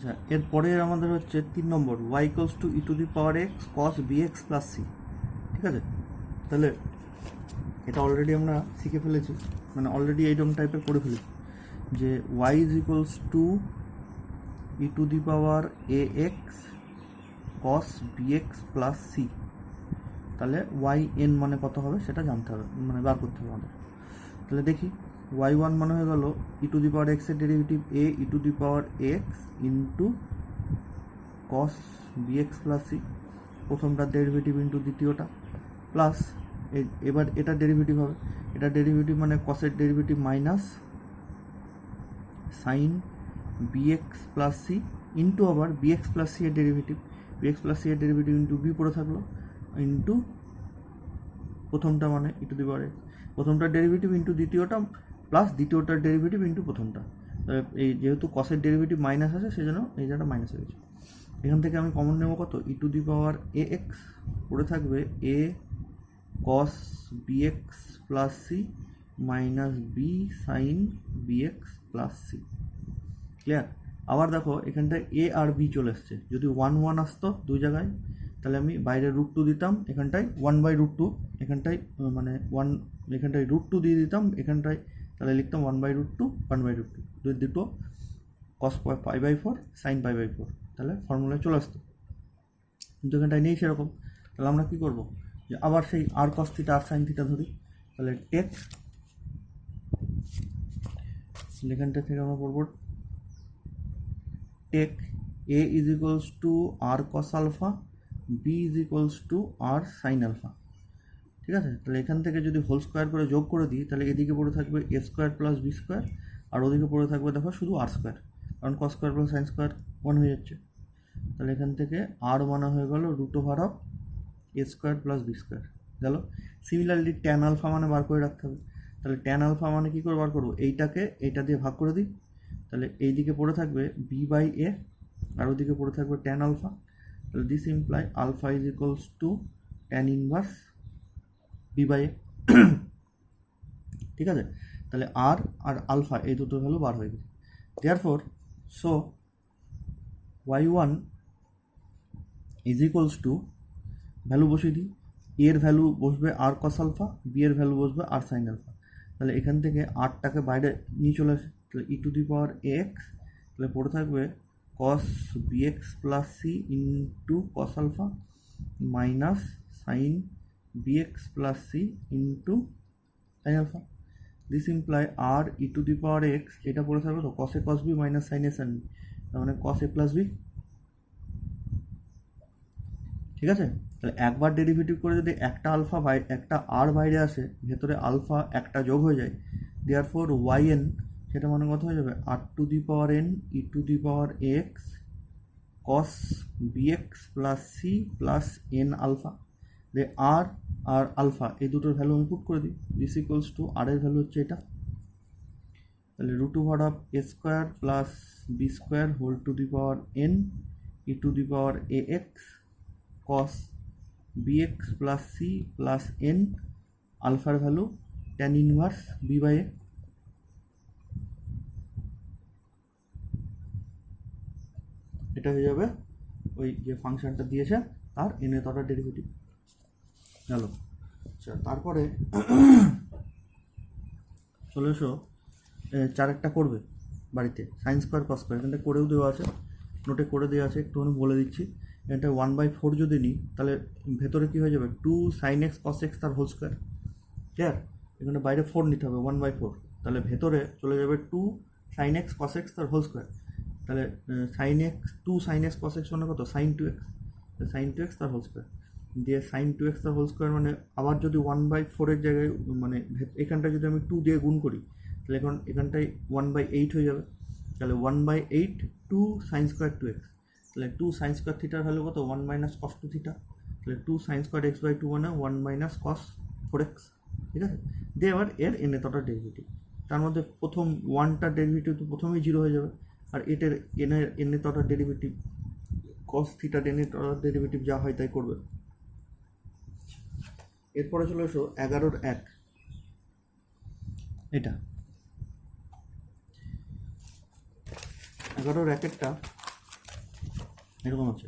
আচ্ছা, এরপরে আমাদের হচ্ছে 3 নম্বর y equals to E to the power x cos B x plus C. ঠিক আছে, তাহলে এটা অলরেডি আমরা শিখে ফেলেছি, মানে অলরেডি এইরকম টাইপের করে ফেলেছি যে y is equals to E to the power A x cos B x plus C. তাহলে ওয়াই এন মানে কত হবে সেটা জানতে হবে, মানে বার করতে হবে আমাদের। তাহলে দেখি ওয়াই ওয়ান মানে হয়ে গেল ই টু দি পাওয়ার এক্সের derivative a e to the power x into cos B x plus c, প্রথমটার ডেরিভেটিভ ইন্টু দ্বিতীয়টা, প্লাস এবার এটা ডেরিভেটিভ হবে, এটা ডেরিভেটিভ মানে কসের derivative minus sine b x plus c into আবার বি এক্স প্লাস সি এর derivative, b x plus c এর ডেরিভেটিভ ইন্টু বি পড়ে থাকলো ইন্টু প্রথমটা মানে e to the power x, প্রথমটার ডেরিভেটিভ ইন্টু দ্বিতীয়টা প্লাস দ্বিতীয়টার ডেরিভেটিভ ইন্টু প্রথমটা। এই যেহেতু কসের ডেরিভেটিভ মাইনাস আছে সেজন্য এই জায়গাটা মাইনাস হয়ে গেছে। এখান থেকে আমি কমন নেব কত, ই to the power A x, পড়ে থাকবে a cos B x plus c minus b sine b x plus c. Clear? আবার দেখো এখানটায় এ আর বি চলে এসছে, যদি 1 আসতো দুই জায়গায় তাহলে আমি বাইরে √2 দিতাম, এখানটায় 1/√2, এখানটায় মানে 1, এখানটায় √2 দিয়ে দিতাম, এখানটায় তাহলে লিখতাম 1/√2 1/√2, দুটো কস π/4 সাইন π/4, তাহলে ফর্মুলায় চলে আসতো। কিন্তু এখানটায় নেই সেরকম, তাহলে আমরা কী করবো, যে আবার সেই R cos theta R sine theta ধরি, তাহলে টেক এখানটা থেকে আমরা পড়ব take A is equals to R cos alpha, B is equals to R sine alpha. ঠিক আছে, তাহলে এখান থেকে যদি হোল স্কোয়ার করে যোগ করে দিই তাহলে এদিকে পড়ে থাকবে এ স্কোয়ার প্লাস বি স্কোয়ার, আর ওদিকে পড়ে থাকবে দেখো শুধু আর স্কোয়ার, কারণ cos square plus sine square 1 হয়ে যাচ্ছে। তাহলে এখান থেকে আর মানা হয়ে গেল √ওভার of A square plus B square গেল। সিমিলারলি ট্যান আলফা মানে বার করে রাখতে হবে, তাহলে ট্যান আলফা মানে কী করে বার করবো, এইটাকে এইটা দিয়ে ভাগ করে দিই, তাহলে এই দিকে পড়ে থাকবে বি বাই এ আর ওদিকে পড়ে থাকবে ট্যান আলফা, তাহলে this imply alpha is equals to tan inverse b by a. ঠিক আছে, তাহলে আর আর আলফা এই দুটো ভ্যালু বার হয়ে গেছে। Therefore so y1 is equals two, value বসিয়ে দিই, এর ভ্যালু বসবে আর কস আলফা, বি এর ভ্যালু বসবে আর সাইন আলফা, তাহলে এখান থেকে আরটাকে বাইরে নিয়ে চলে আসে, তাহলে ই টু দি পাওয়ার এক্স, তাহলে পড়ে থাকবে cos B x plus c into cos alpha minus sine b x plus c into sine alpha. This imply r e to the power x, এটা পড়ে থাকবে তো কসে কস বি মাইনাস সাইনে sine b, তার মানে কস এ প্লাস বি। ঠিক আছে, তাহলে একবার ডেরিভেটিভ করে যদি একটা আলফা একটা আর বাইরে আসে, ভেতরে আলফা একটা যোগ হয়ে যায়, দেয়ারফর ওয়াই এন সেটা মানে কত হয়ে যাবে, r to the power n e to the power x cos B x plus c plus n alpha. যে আর আর আলফা এই দুটোর ভ্যালু আমি পুট করে দিই, দিস ইকুয়ালস টু আর এর ভ্যালু হচ্ছে এটা, তাহলে √ওভার of A square plus B square whole to the power n e to the power A x cos B x plus c plus n, আলফার value tan inverse b by a. এটা হয়ে যাবে ওই যে ফাংশনটা দিয়েছে তার এনএ অর্ডার ডেরিভেটিভ গেল। আচ্ছা, তারপরে চলে এসো চারেরটা করবে বাড়িতে, সাইন স্কোয়ার কস স্কোয়ার, এখানটা করেও দেওয়া আছে, নোটে করে দেওয়া আছে, একটুখানি বলে দিচ্ছি। এটা 1/4 যদি নিই তাহলে ভেতরে কী হয়ে যাবে, 2 সাইন এক্স কস এক্স তার হোল স্কোয়ার। ক্লিয়ার? এখানে বাইরে 4 নিতে হবে, 1/4, তাহলে ভেতরে চলে যাবে 2 সাইন এক্স কস এক্স তার হোল স্কোয়ার, তাহলে sine x 2 sine x cos x মানে কত, সাইন 2x, সাইন 2x তার হোল স্কোয়ার দিয়ে সাইন 2x তার হোল স্কোয়ার, মানে আবার যদি 1/4 জায়গায় মানে এখানটা যদি আমি 2 দিয়ে গুণ করি তাহলে এখানটায় 1/8 হয়ে যাবে, তাহলে 1/8 2 সাইন স্কোয়ার 2x, তাহলে 2 সাইন স্কোয়ার থিটার ভ্যালু কত, 1 মাইনাস কস 2 থিটা, তাহলে 2 সাইন স্কোয়ার x/2 মানে 1 মাইনাস কস 4x। ঠিক আছে, দিয়ে এবার এর এন এর অর্ডার ডেরিভেটিভ, তার মধ্যে প্রথম 1টার ডেরিভেটিভ তো প্রথমেই 0 হয়ে যাবে, আর এটার এন এর order derivative cos theta N এর অর্ডার ডেরিভেটিভ যা হয় তাই করবে। এরপরে চলে এসো 11-1, এটা 11-1-টা এরকম আছে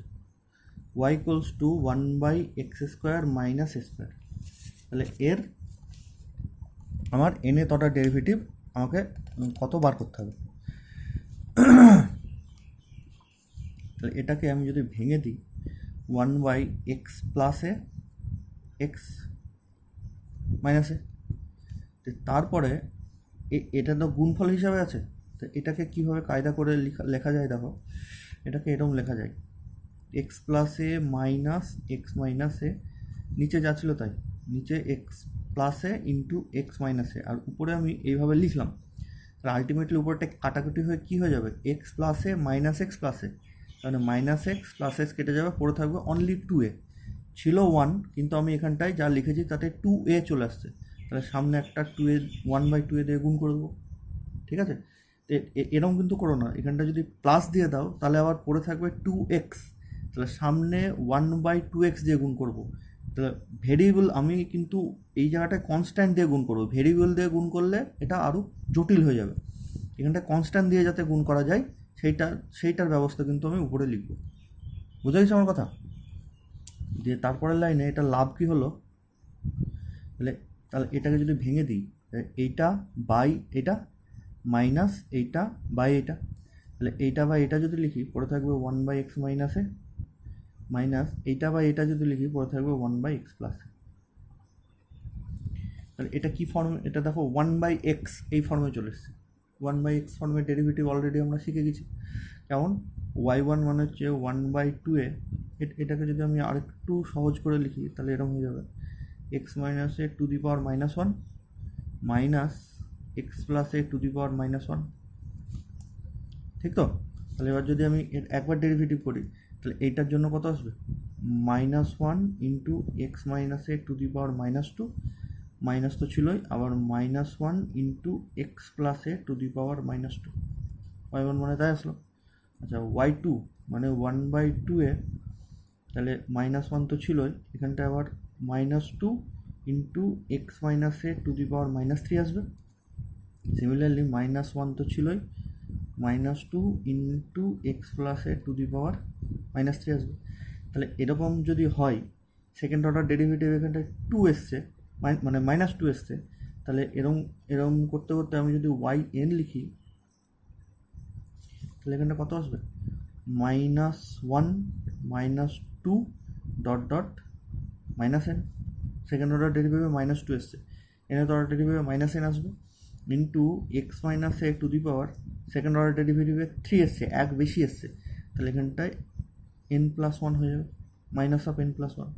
y equals two 1/x² minus a square. তাহলে এর আমার nth অর্ডার ডেরিভেটিভ আমাকে কত বার করতে হবে। তাহলে এটাকে আমি যদি ভেঙে দিই 1/x প্লাস এ এক্স মাইনাস এ, তারপরে এটা তো গুণফল হিসাবে আছে, তো এটাকে কীভাবে কায়দা করে লেখা যায় দেখো, এটাকে এরকম লেখা যায় এক্স প্লাস এ মাইনাস এক্স মাইনাস এ, নিচে যা ছিল তাই, নিচে এক্স প্লাস এ ইন্টু এক্স মাইনাস এ, আর উপরে আমি এইভাবে লিখলাম। তাহলে আলটিমেটলি উপরটা কাটাকুটি হয়ে কী হয়ে যাবে, এক্স প্লাস এ মাইনাস এক্স প্লাস এ, তাহলে মাইনাস এক্স প্লাস এক্স কেটে যাবে, পড়ে থাকবে অনলি 2a। ছিল 1, কিন্তু আমি এখানটায় যা লিখেছি তাতে 2a চলে আসছে, তাহলে সামনে একটা 2a 1/2a দিয়ে গুণ করে দেবো। ঠিক আছে, এরকম কিন্তু করো না, এখানটা যদি প্লাস দিয়ে দাও তাহলে আবার পড়ে থাকবে 2x, তাহলে সামনে 1/2x দিয়ে গুণ করবো। তাহলে ভেরিয়েবল আমি কিন্তু এই জায়গাটায় কনস্ট্যান্ট দিয়ে গুণ করবো, ভেরিয়েবল দিয়ে গুণ করলে এটা আরও জটিল হয়ে যাবে। এখানটায় কনস্ট্যান্ট দিয়ে যাতে গুণ করা যায় সেইটার ব্যবস্থা কিন্তু আমি উপরে লিখব। বুঝা গেছে আমার কথা? দিয়ে তারপরের লাইনে এটা লাভ কী হলো, তাহলে এটাকে যদি ভেঙে দিই, এইটা বাই এটা মাইনাস এইটা বাই এটা, তাহলে এইটা বাই এটা যদি লিখি পড়ে থাকবে 1/x মাইনাস এ, মাইনাস এইটা বাই এটা যদি লিখি পড়ে থাকবে 1/x প্লাস এ। তাহলে এটা কী ফর্মে, এটা দেখো 1/x এই ফর্মে চলে এসছে, 1/x ফর্মের ডেরিভেটিভ অলরেডি আমরা শিখে গেছি। কেমন, y1 মানে হচ্ছে 1/2a, এটাকে যদি আমি আরেকটু সহজ করে লিখি তাহলে এরকম হয়ে যাবে x minus A to the power -1 minus x plus A to the power -1। ঠিক তো? তাহলে এবার যদি আমি একবার ডেরিভেটিভ করি তাহলে এইটার জন্য কত আসবে, -1 into x minus A to the power -2, minus তো ছিলই, আবার -1 into x plus A to the power -2, y1 মানে তাই আসলো। আচ্ছা, y2 মানে 1/2a, তাহলে -1 তো ছিলই, এখানটা আবার -2 into x minus A to the power -3 আসবে। সিমিলারলি -1 তো ছিলই, -2 into x plus A to the power -3 আসবে। তাহলে এরকম যদি হয়, সেকেন্ড অর্ডার ডেরিভেটিভ এখানটায় 2 এসছে, মানে -2 এসছে, তাহলে এরম করতে করতে আমি যদি yn লিখি তাহলে এখানটা কত আসবে, -1 -2 dot dot -n, second order ডেরিভেটিভে -2 এসছে, nth অর্ডার ডেরিভেটিভে -n আসবে, into x minus A to the power, second order ডেরিভেটিভে 3 এসছে, এক বেশি এসছে, তাহলে এখানটায় n+1 হয়ে যাবে, -n+1।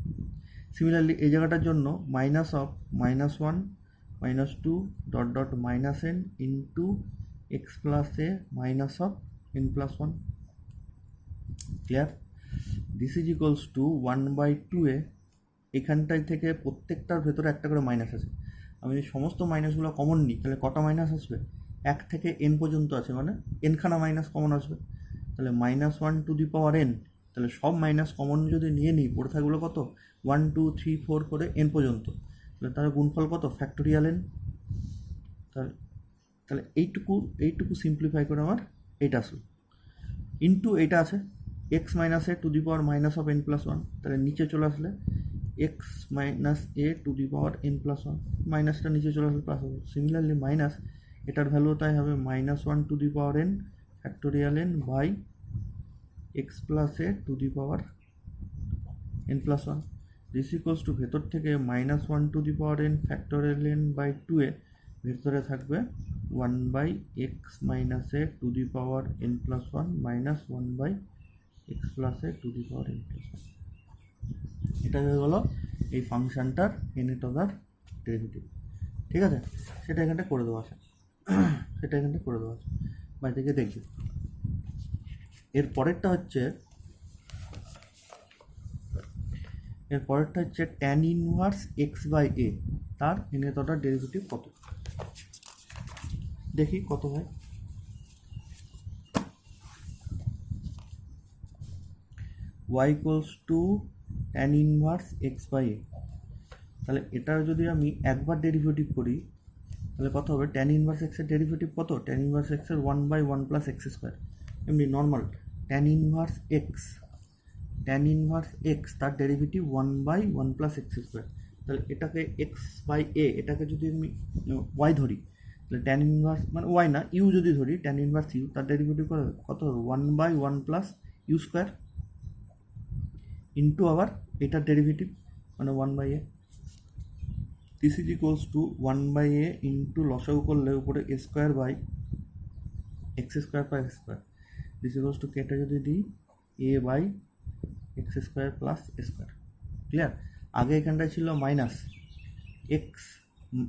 সিমিলারলি এই জায়গাটার জন্য -1 -2 dot dot -n into x plus A -n+1। Clear? This is equals two 1/2a। এখানটায় থেকে প্রত্যেকটার ভেতরে একটা করে মাইনাস আছে, আমি যদি সমস্ত মাইনাসগুলো কমন নিই তাহলে কটা মাইনাস আসবে, 1 থেকে n পর্যন্ত আছে, মানে nখানা মাইনাস কমন আসবে, তাহলে -1 টু দি পাওয়ার n, তাহলে সব মাইনাস কমন যদি নিয়ে নিই পড়ে থাকবে কত, 1 2 3 4 করে n পর্যন্ত, তাহলে তার গুণফল কত, ফ্যাক্টোরিয়াল n। তাহলে এইটুকু সিম্পলিফাই করে আমার এইটা আসলো, ইন্টু এইটা আছে x minus A to the power -n+1, তাহলে নিচে চলে আসলে x minus A to the power n+1, মাইনাসটা নিচে চলে আসলে প্লাস হবে। সিমিলারলি মাইনাস এটার ভ্যালু তাই হবে -1 to the power n factorial n by X plus A to the power n+1। This equals to ভেতর থেকে -1 to the power n factorial n by 2a, ভেতরে থাকবে 1/x minus A to the power n+1 minus 1/x plus A to the power n+1। এটা হয়ে গেলো এই ফাংশানটার nth order derivative. ঠিক আছে, সেটা এখানটা করে দেওয়া আছে, বাইরে থেকে দেখবে। এর পরেরটা হচ্ছে tan ইনভার্স x/a, তার nth অর্ডার ডেরিভেটিভ কত, দেখি কত হয়। y equals two tan inverse x/a, তাহলে এটার যদি আমি একবার ডেরিভেটিভ করি তাহলে কত হবে, tan ইনভার্স x এর ডেরিভেটিভ কত, tan ইনভার্স x এর 1/1 + x², এমনি normal tan inverse x tan inverse x তার ডেরিভেটিভ 1/1 প্লাস এক্স স্কোয়ার। তাহলে এটাকে এক্স বাই এ, এটাকে যদি আমি ওয়াই ধরি, তাহলে ট্যান ইনভার্স মানে ওয়াই না ইউ যদি ধরি, ট্যান ইনভার্স ইউ তার ডেরিভেটিভ কত হবে 1/1 প্লাস ইউ স্কোয়ার ইন্টু আবার এটার ডেরিভেটিভ মানে 1/a। This is equals to 1/a into লসাগু করলে উপরে a square by x square plus square. This equals to কেটে যদি দিই a by x square plus square. Clear? আগে এখানটায় ছিল minus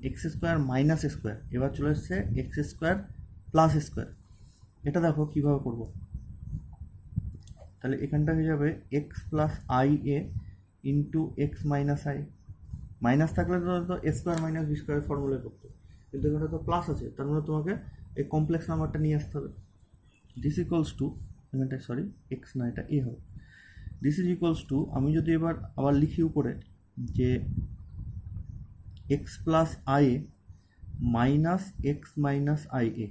x square minus square, এবার চলে এসছে এক্স স্কোয়ার প্লাস স্কোয়ার। এটা দেখো কীভাবে করবো। তাহলে এখানটা হয়ে যাবে x plus I A into x minus i. Minus থাকলে তো a square minus B square formula করতো, কিন্তু এখানে তো প্লাস আছে, তার মানে তোমাকে এই কমপ্লেক্স নাম্বারটা নিয়ে আসতে হবে। দিস ইকুয়ালস টু এখানটায় সরি এক্স না এটা এ হবে। দিস ইজ ইকুয়ালস টু আমি যদি এবার আবার লিখি উপরে যে x plus I A minus X minus I এ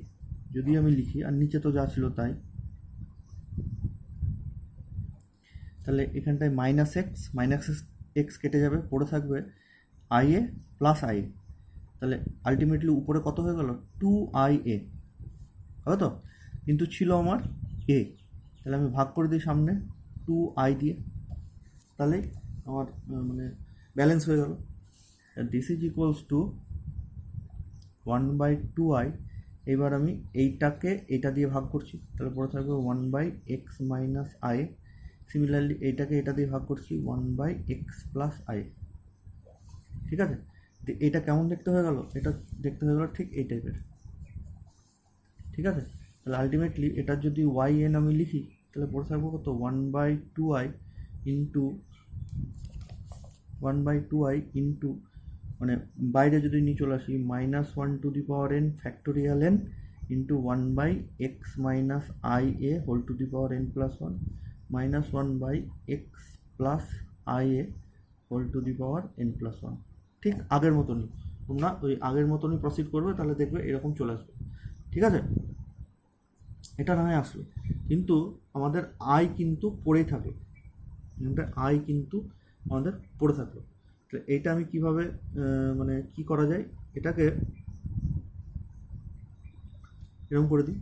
যদি আমি লিখি, আর নিচে তো যা ছিল তাই, তাহলে এখানটায় মাইনাস এক্স কেটে যাবে, পড়ে থাকবে I A plus I A. তাহলে আলটিমেটলি উপরে কত হয়ে গেল 2ia হবে তো, কিন্তু ছিল আমার এ, তাহলে আমি ভাগ করে দিই সামনে 2i দিয়ে, তাহলে আমার মানে ব্যালেন্স হয়ে গেল। This is equals two 1/2i। এবার আমি এইটাকে এটা দিয়ে ভাগ করছি, তাহলে পরে থাকবে 1/x মাইনাস আই। সিমিলারলি এইটাকে এটা দিয়ে ভাগ করছি 1/x প্লাস আই। ঠিক আছে? এটা কেমন দেখতে হয়ে গেল? এটা দেখতে হয়ে গেল ঠিক এই টাইপের। ঠিক আছে? তাহলে আলটিমেটলি এটার যদি ওয়াই এন আমি লিখি, তাহলে পড়ে থাকবো কত 1/2i ইন্টু 1/2i ইন্টু মানে বাইরে যদি নিয়ে চলে আসি -1n factorial n into 1/x minus I A whole to the power n plus 1 -1/x plus I A whole to the power n plus 1। ঠিক আগের মতনই, তোমরা ওই আগের মতনই প্রসিড করবে, তাহলে দেখবে এরকম চলে আসবে। ঠিক আছে? এটা না হয় আসলো, কিন্তু আমাদের আই কিন্তু পড়েই থাকলো, আই কিন্তু আমাদের পড়ে থাকলো। তো এইটা আমি কিভাবে মানে কি করা যায়, এটাকে এরকম করে দিই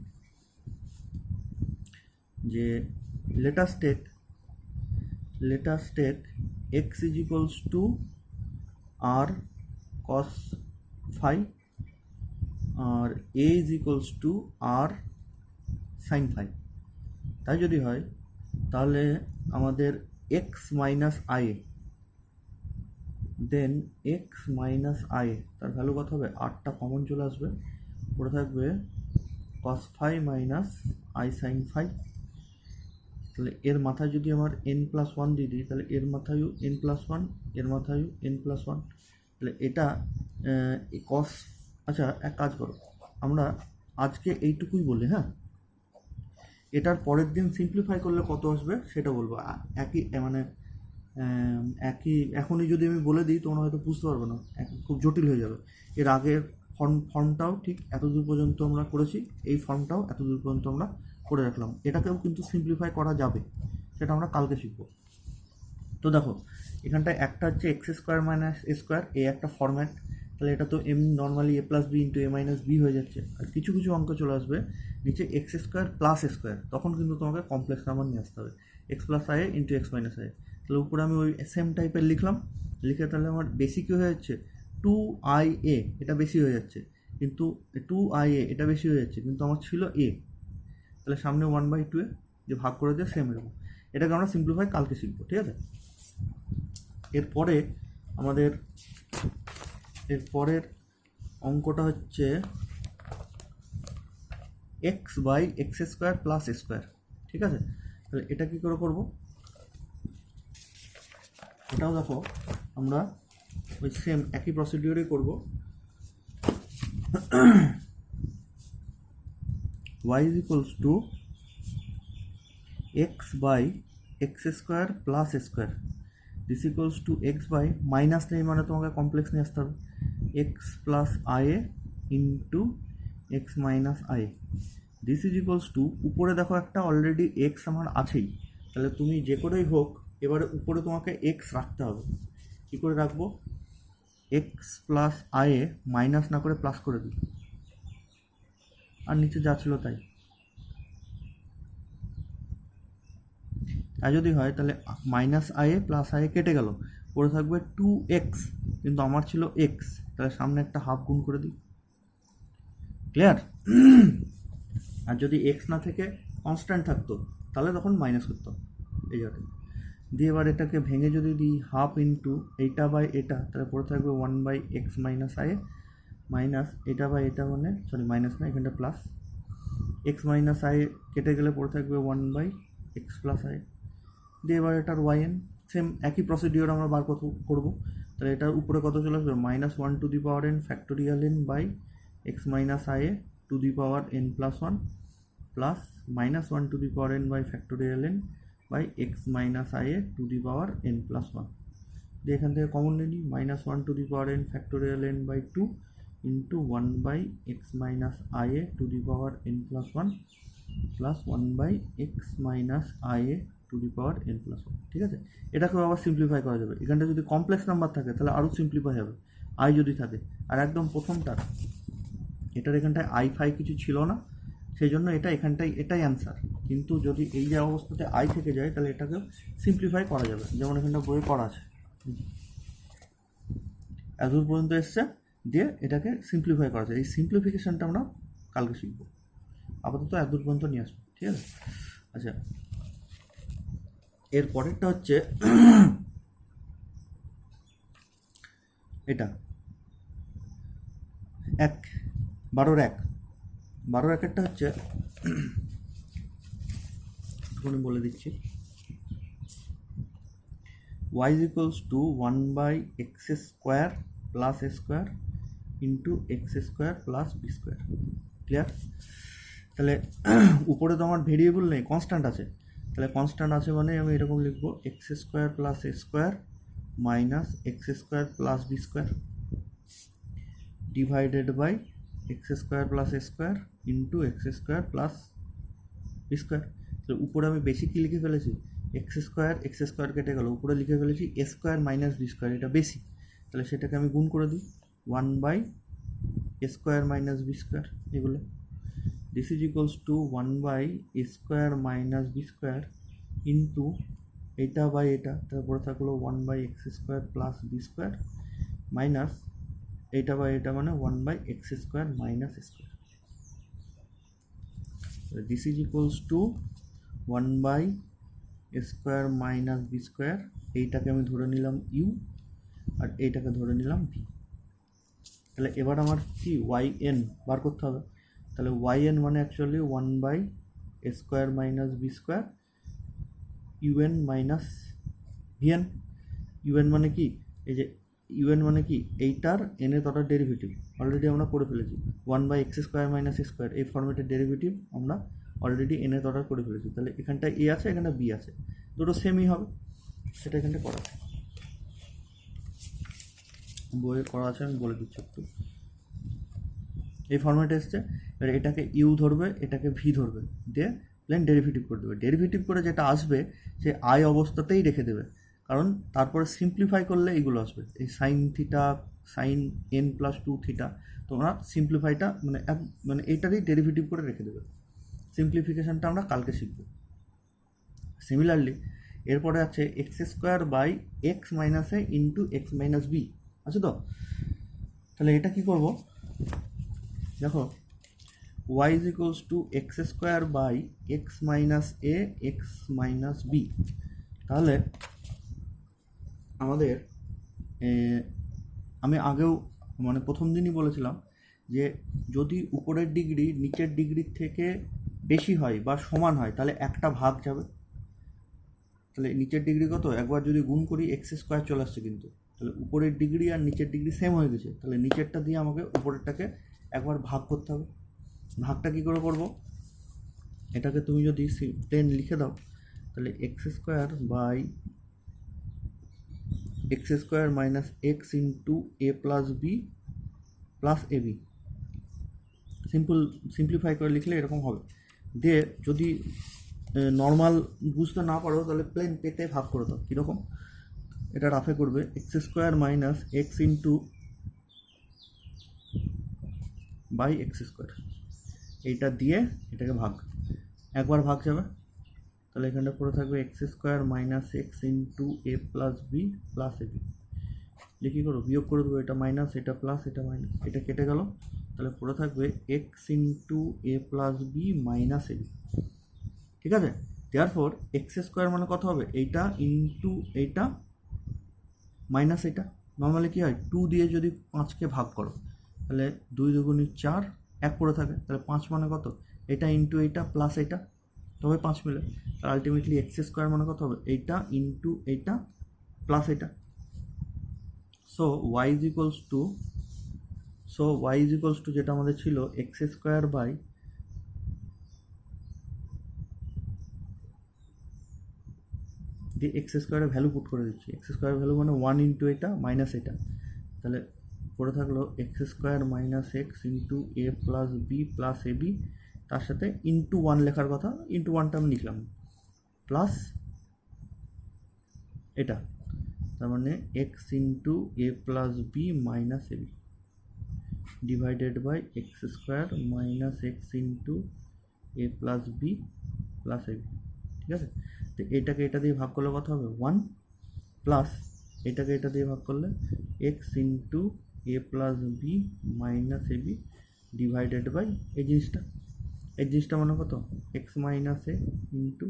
যে let us take X is equals to R cos phi আর A is equals to R sine phi. তাই যদি হয় তাহলে আমাদের X minus I then X minus I তার ভ্যালু কত হবে, আটটা কমন চলে আসবে, পড়ে থাকবে cos phi minus I sine phi. তাহলে এর মাথায় যদি আমার n+1 দিয়ে দিই, তাহলে এর মাথায়ও n+1, এর মাথায়ও n+1। তাহলে এটা কস, আচ্ছা এক কাজ করো, আমরা আজকে এইটুকুই বলি, হ্যাঁ, এটার পরের দিন সিম্পলিফাই করলে কত আসবে সেটা বলবো। একই মানে একই এখনই যদি আমি বলে দিই তোমরা হয়তো বুঝতে পারবে না, খুব জটিল হয়ে যাবে। এর আগের ফর্মটাও ঠিক এতদূর পর্যন্ত আমরা করেছি, এই ফর্মটাও এতদূর পর্যন্ত আমরা করে রাখলাম। এটাকেও কিন্তু সিম্পলিফাই করা যাবে, সেটা আমরা কালকে শিখব। তো দেখো এখানটায় একটা হচ্ছে এক্স স্কোয়ার মাইনাস এ স্কোয়ার, এই একটা ফরম্যাট, তাহলে এটা তো নর্মালি এ প্লাস বি ইন্টু এ মাইনাস বি হয়ে যাচ্ছে। আর কিছু কিছু অঙ্ক চলে আসবে নিচে এক্স স্কোয়ার প্লাস স্কোয়ার, তখন কিন্তু তোমাকে কমপ্লেক্স নাম্বার নিয়ে আসতে হবে, X plus I into x minus I. তাহলে উপরে আমি ওই সেম টাইপের লিখলাম, লিখে তাহলে আমার বেশি কী হয়ে যাচ্ছে 2ia, এটা বেশি হয়ে যাচ্ছে, কিন্তু 2ia এটা বেশি হয়ে যাচ্ছে, কিন্তু আমার ছিল এ, তাহলে সামনে 1/2 যে ভাগ করে দিয়ে সেম এরকম। এটাকে আমরা সিম্পলিফাই কালকে শিখবো। ঠিক আছে? এরপরে আমাদের এরপরের অঙ্কটা হচ্ছে X by x square plus square. ঠিক আছে? তাহলে এটা কী করে করবো, এটাও দেখো আমরা ওই সেম একই প্রসিডিওরে করব। y is equals to x by x square plus square, this equals to X by minus নেই মানে তোমাকে কমপ্লেক্স নিয়ে আসতে হবে, X plus I A into x minus I. This is equals to উপরে দেখো একটা অলরেডি এক্স আমার আছেই, তাহলে তুমি যে করেই হোক এবারে উপরে তোমাকে এক্স রাখতে হবে। কী করে রাখবো? এক্স প্লাস আয়ে মাইনাস না করে প্লাস করে দিই, আর নিচে যা ছিল তাই। তাই যদি হয় তাহলে মাইনাস আয়ে প্লাস আয়ে কেটে গেল, পড়ে থাকবে 2x, কিন্তু আমার ছিল এক্স, তাহলে সামনে একটা হাফ গুণ করে দিই। ক্লিয়ার? আর যদি এক্স না থেকে কনস্ট্যান্ট থাকতো তাহলে তখন মাইনাস করতাম এই জায়গাটা দিয়ে। এবার এটাকে ভেঙে যদি দিই হাফ ইন্টু এইটা বাই এটা, তাহলে পড়ে থাকবে 1/x মাইনাস আয়ে, মাইনাস এটা বাই এটা মানে সরি মাইনাস না, এখানটা প্লাস, এক্স মাইনাস আয়ে কেটে গেলে পড়ে থাকবে 1/x প্লাস আয়ে দিয়ে। এবার এটার ওয়াইএন সেম একই প্রসিডিওর আমরা বার করবো। তাহলে এটার উপরে কত চলে আসবে? -1 to the power n factorial n by x minus আয়ে to the power n plus 1 plus -1 to the power n by factorial n by x minus আয়ে to the power n plus 1 দিয়ে এখান থেকে কমন নিয়ে নিই, -1 to the power n factorial n by 2 into 1 by x minus আয়ে to the power n plus 1 plus 1 by x minus আয়ে to the power n plus 1। ঠিক আছে, এটাকেও আবার সিম্পলিফাই করা যাবে। এখানটা যদি কমপ্লেক্স নাম্বার থাকে তাহলে আরও সিম্পলিফাই হবে আই যদি থাকে। আর একদম প্রথমটার এটার এখানটায় আই ফাই কিছু ছিল না, সেই জন্য এটা এখানটায় এটাই অ্যান্সার। কিন্তু যদি এই যে অবস্থাতে আই থেকে যায় তাহলে এটাকেও সিম্পলিফাই করা যাবে, যেমন এখানটা বইয়ে করা আছে। এতদূর পর্যন্ত এসছে, দিয়ে এটাকে সিম্পলিফাই করা যায়। এই সিম্পলিফিকেশানটা আমরা কালকে শিখব, আপাতত এতদূর পর্যন্ত নিয়ে আসবো। ঠিক আছে, আচ্ছা এর পরেরটা হচ্ছে এটা 12 একেরটা হচ্ছে একটুখানি বলে দিচ্ছি। y is equals to 1/x square প্লাস a square into X square plus B square. Clear? তাহলে উপরে তো আমার ভেরিয়েবল নেই, কনস্ট্যান্ট আছে। তাহলে কনস্ট্যান্ট আছে মানে আমি এরকম লিখবো X square plus A square minus x square plus B square divided by x square plus A square into X square plus B square. তো উপরে আমি বেশি কী লিখে ফেলেছি? এক্স স্কোয়ার কেটে গেল, উপরে লিখে ফেলেছি a square minus B square, এটা বেশি। তাহলে সেটাকে আমি গুণ করে দিই 1/a square minus B square এগুলো। This is equals to 1/a square minus B square into এটা বাই এটা, তারপরে থাকলো 1/x square plus B square minus এইটা বাই এটা মানে 1/x square minus square. This is equals to 1/a square minus B square, এইটাকে আমি ধরে নিলাম ইউ আর এইটাকে ধরে নিলাম ভি। তাহলে এবার আমার কি ওয়াই এন বার করতে হবে। তাহলে ওয়াই-এন মানে actually 1/a square minus B square UN minus VN. UN মানে কি? এই যে ইউএন মানে কি? এইটার এন এর অর্ডার ডেরিভেটিভ অলরেডি আমরা করে ফেলেছি। 1/x স্কোয়ার মাইনাস এ স্কোয়ার এই ফর্মেটের ডেরিভেটিভ আমরা অলরেডি এন এর অর্ডার করে ফেলেছি। তাহলে এখানটায় এ আছে, এখানটা বি আছে, দুটো সেমই হবে, সেটা এখানটা করা আছে, বইয়ে করা আছে, আমি বলে দিচ্ছি একটু। এই ফর্মেটে এসছে, এবার এটাকে ইউ ধরবে, এটাকে ভি ধরবে, দিয়ে প্লেন ডেরিভেটিভ করে দেবে। ডেরিভেটিভ করে যেটা আসবে সে আই অবস্থাতেই রেখে দেবে, কারণ তারপরে সিম্পলিফাই করলে এইগুলো আসবে, এই sine theta, sine n plus 2 theta, তোমরা সিম্পলিফাইটা মানে এইটারই ডেরিভেটিভ করে রেখে দেবে। সিম্পলিফিকেশানটা আমরা কালকে শিখব। সিমিলারলি এরপরে আছে X square by x minus A into x minus B আছে তো। তাহলে এটা কি করব? দেখো y is equals to x square by x minus A X minus B. তাহলে আমাদের আমি আগেও মানে প্রথম দিনই বলেছিলাম যে যদি উপরের ডিগ্রি নিচের ডিগ্রির থেকে বেশি হয় বা সমান হয় তাহলে একটা ভাগ যাবে। তাহলে নিচের ডিগ্রি কত? একবার যদি গুণ করি এক্স স্কোয়ার চলে আসছে, কিন্তু তাহলে উপরের ডিগ্রি আর নিচের ডিগ্রি সেম হয়ে গেছে। তাহলে নিচেরটা দিয়ে আমাকে উপরেরটাকে একবার ভাগ করতে হবে। ভাগটা কী করে করবো? এটাকে তুমি যদি প্লেন লিখে দাও তাহলে X square by x square minus x into A plus B plus A B, simplify করে লিখলে এরকম হবে। দিয়ে যদি নর্মাল বুঝতে না পারো তাহলে প্লেন পেতে ভাগ করে দাও। কীরকম? এটা রাফে করবে X square minus x into by x square, এইটা দিয়ে এটাকে ভাগ, একবার ভাগ যাবে, তাহলে এখানটা পড়ে থাকবে x square minus x into এ প্লাস বি প্লাস এ বি। যে কী করো, বিয়োগ করে দেবো, এটা মাইনাস এটা প্লাস এটা মাইনাস, এটা কেটে গেল, তাহলে পড়ে থাকবে x into A plus B minus A B. ঠিক আছে, দেয়ারফর এক্স স্কোয়ার মানে কত হবে, এইটা ইন্টু এইটা মাইনাস এটা। নর্মালি কী হয়, 2 দিয়ে যদি 5কে ভাগ করো তাহলে 2 দুগুণি 4, 1 পড়ে থাকে, তাহলে 5 মানে কত, এটা ইন্টু এইটা প্লাস এটা, তবে 5 মিলে, তাহলে আলটিমেটলি এক্স স্কোয়ার মানে কত হবে, এইটা ইন্টু এইটা প্লাস এটা। So Y is equals to যেটা আমাদের ছিল এক্স স্কোয়ার বাই দিয়ে এক্স স্কোয়ারের ভ্যালু পুট করে দিচ্ছি, এক্স স্কোয়ারের ভ্যালু মানে 1 ইন্টু এটা মাইনাস এটা, তাহলে পড়ে থাকলো x square minus x into এ প্লাস বি প্লাস এ বি, তার সাথে ইন্টু 1 লেখার কথা, ইন্টু 1টা আমি লিখলাম, প্লাস এটা, তার মানে X into A plus B minus A B divided by x square minus x into A plus B plus A B. ঠিক আছে, তো এটাকে এটা দিয়ে ভাগ করলে কত হবে 1, প্লাস এটাকে এটা দিয়ে ভাগ করলে X into A plus B minus A B divided by এই জিনিসটা মানে কত, X minus A into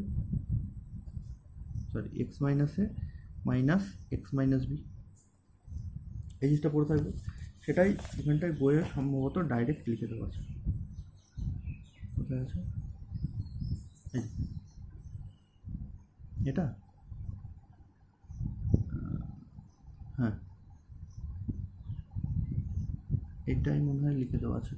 x minus A minus X minus B, এই জিনিসটা পড়ে থাকবে, সেটাই এখানটায় বইয়ে সম্ভবত ডাইরেক্ট লিখে দেওয়া আছে। কোথায় আছে এটা, হ্যাঁ এটাই মনে হয় লিখে দেওয়া আছে।